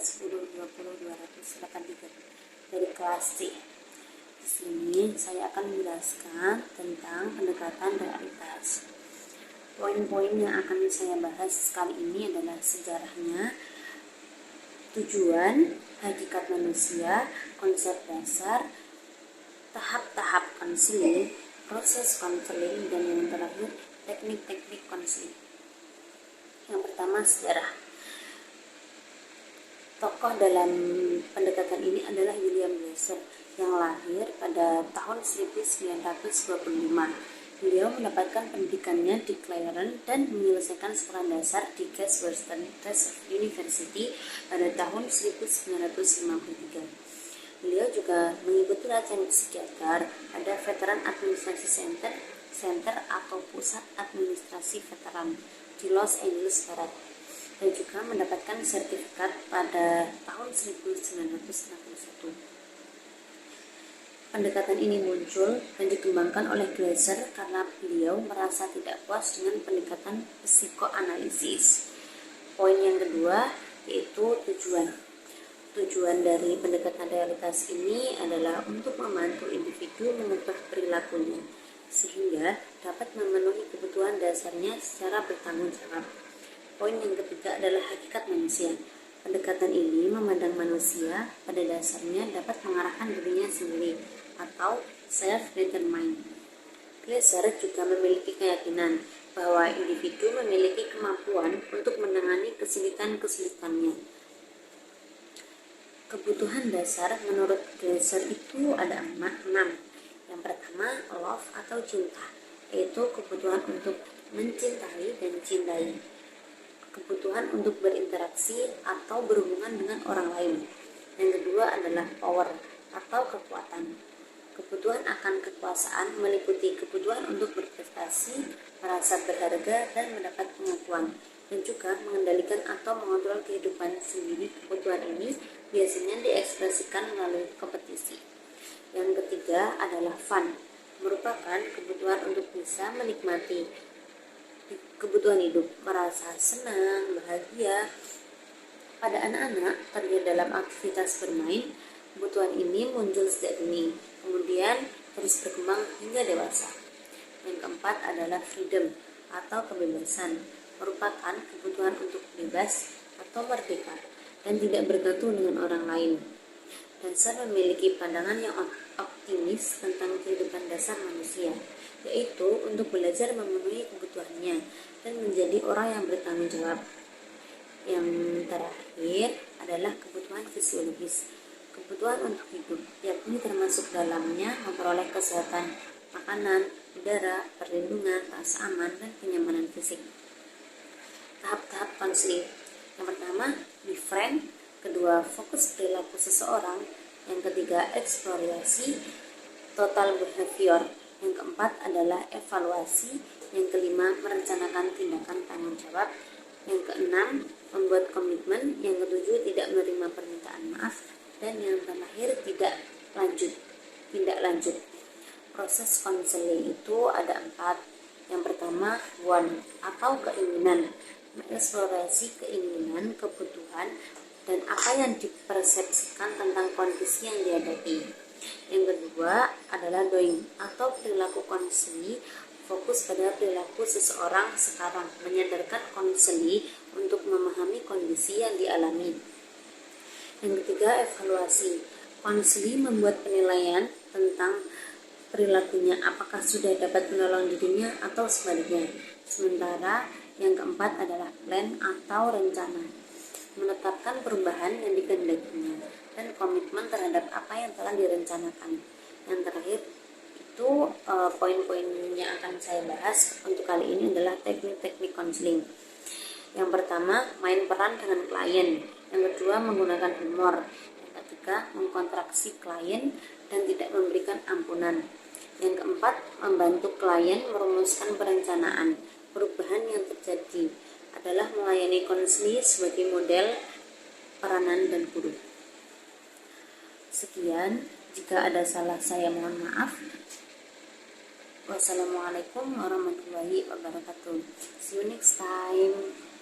10, 20, 200, silakan dari kelas C. Di sini saya akan menjelaskan tentang pendekatan realitas. Poin-poin yang akan saya bahas kali ini adalah sejarahnya, tujuan, hakikat manusia, konsep dasar, tahap-tahap konseling, proses konseling, dan yang terakhir teknik-teknik konseling. Yang pertama, sejarah. Tokoh dalam pendekatan ini adalah William Glasser yang lahir pada tahun 1925. Beliau mendapatkan pendidikannya di Clarendon dan menyelesaikan sekolah dasar di Case Western University pada tahun 1953. Beliau juga mengikuti latihan psikiater pada Veteran Administrasi Center atau Pusat Administrasi Veteran di Los Angeles Barat, dan juga mendapatkan sertifikat pada tahun 1961. Pendekatan ini muncul dan dikembangkan oleh Glasser karena beliau merasa tidak puas dengan pendekatan psikoanalisis. Poin yang kedua yaitu tujuan. Tujuan dari pendekatan realitas ini adalah untuk membantu individu mengubah perilakunya sehingga dapat memenuhi kebutuhan dasarnya secara bertanggung jawab. Poin yang ketiga adalah hakikat manusia. Pendekatan ini memandang manusia pada dasarnya dapat mengarahkan dirinya sendiri atau self-determined. Glasser juga memiliki keyakinan bahwa individu memiliki kemampuan untuk menangani kesulitan-kesulitannya. Kebutuhan dasar menurut Glasser itu ada 6. Yang pertama, love atau cinta, yaitu kebutuhan untuk mencintai dan cintai. Kebutuhan untuk berinteraksi atau berhubungan dengan orang lain. Yang kedua adalah power atau kekuatan. Kebutuhan akan kekuasaan meliputi kebutuhan untuk berprestasi, merasa berharga, dan mendapat pengakuan, dan juga mengendalikan atau mengontrol kehidupan sendiri. Kebutuhan ini biasanya diekspresikan melalui kompetisi. Yang ketiga adalah fun, merupakan kebutuhan untuk bisa menikmati kebutuhan hidup, merasa senang, bahagia. Pada anak-anak terlihat dalam aktivitas bermain. Kebutuhan ini muncul sejak dini, kemudian terus berkembang hingga dewasa. Yang keempat adalah freedom atau kebebasan, merupakan kebutuhan untuk bebas atau merdeka dan tidak bergantung dengan orang lain. Glasser memiliki pandangan yang optimis tentang kehidupan dasar manusia, yaitu untuk belajar memenuhi kebutuhannya dan menjadi orang yang bertanggung jawab. Yang terakhir adalah kebutuhan fisiologis, kebutuhan untuk hidup, yakni termasuk dalamnya memperoleh kesehatan, makanan, udara, perlindungan, rasa aman, dan kenyamanan fisik. Tahap-tahap konseling. Yang pertama, befriend. Kedua, fokus perilaku seseorang. Yang ketiga, eksplorasi, total behavior. Yang keempat adalah evaluasi. Yang kelima, merencanakan tindakan tanggung jawab. Yang keenam, membuat komitmen. Yang ketujuh, tidak menerima permintaan maaf. Dan yang terakhir, tindak lanjut. Proses konseling itu ada 4. Yang pertama, want atau keinginan, mengeksplorasi keinginan, kebutuhan, dan apa yang dipersepsikan tentang kondisi yang dihadapi. Yang kedua adalah doing atau perilaku konseli, fokus pada perilaku seseorang sekarang, menyadarkan konseli untuk memahami kondisi yang dialami. Yang ketiga, evaluasi. Konseli membuat penilaian tentang perilakunya, apakah sudah dapat menolong dirinya atau sebaliknya. Sementara yang keempat adalah plan atau rencana, menetapkan perubahan yang dikehendakinya dan komitmen terhadap apa yang telah direncanakan. Yang terakhir itu poin-poin yang akan saya bahas untuk kali ini adalah teknik-teknik konseling. Yang pertama, main peran dengan klien. Yang kedua, menggunakan humor. Yang ketiga, mengkontraksi klien dan tidak memberikan ampunan. Yang keempat, membantu klien merumuskan perencanaan. Perubahan yang terjadi adalah melayani konseling sebagai model peranan dan guru. Sekian, jika ada salah saya mohon maaf. Wassalamualaikum warahmatullahi wabarakatuh. See you next time.